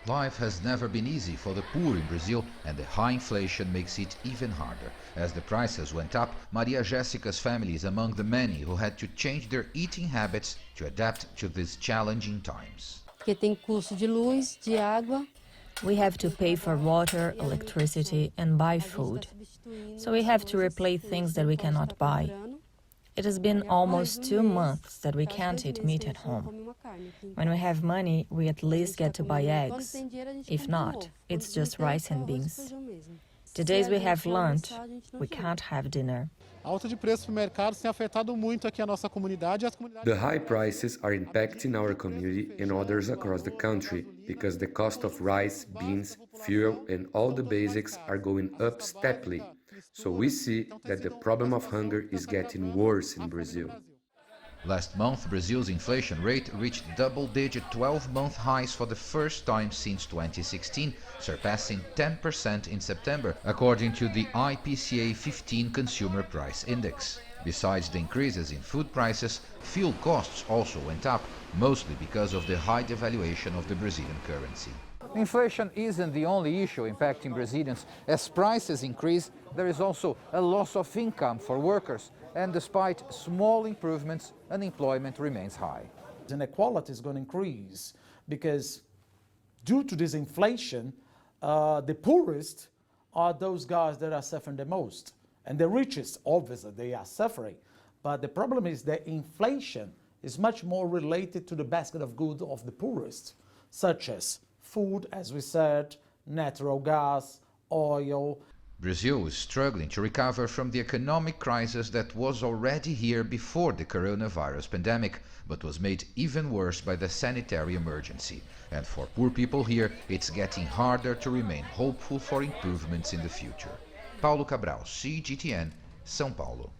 Life has never been easy for the poor in Brazil, and the high inflation makes it even harder. As the prices went up, Maria Jéssica's family is among the many who had to change their eating habits to adapt to these challenging times. Porque tem custo de luz, de água. We have to pay for water, electricity, and buy food. So we have to replace things that we cannot buy. It has been almost 2 months that we can't eat meat at home. When we have money, we at least get to buy eggs. If not, it's just rice and beans. The days we have lunch, we can't have dinner. A alta de preços no mercado tem afetado muito aqui a nossa comunidade e as comunidades. The high prices are impacting our community and others across the country because the cost of rice, beans, fuel, and all the basics are going up steeply. So we see that the problem of hunger is getting worse in Brazil. Last month, Brazil's inflation rate reached double-digit 12-month highs for the first time since 2016, surpassing 10% in September, according to the IPCA 15 Consumer Price Index. Besides the increases in food prices, fuel costs also went up, mostly because of the high devaluation of the Brazilian currency. Inflation isn't the only issue impacting Brazilians. As prices increase, there is also a loss of income for workers, and despite small improvements, unemployment remains high. Inequality is going to increase because due to this inflation, the poorest are those guys that are suffering the most. And the richest, obviously, they are suffering. But the problem is that inflation is much more related to the basket of goods of the poorest, such as food, as we said, natural gas, oil. Brazil is struggling to recover from the economic crisis that was already here before the coronavirus pandemic, but was made even worse by the sanitary emergency. And for poor people here, it's getting harder to remain hopeful for improvements in the future. Paulo Cabral, CGTN, São Paulo.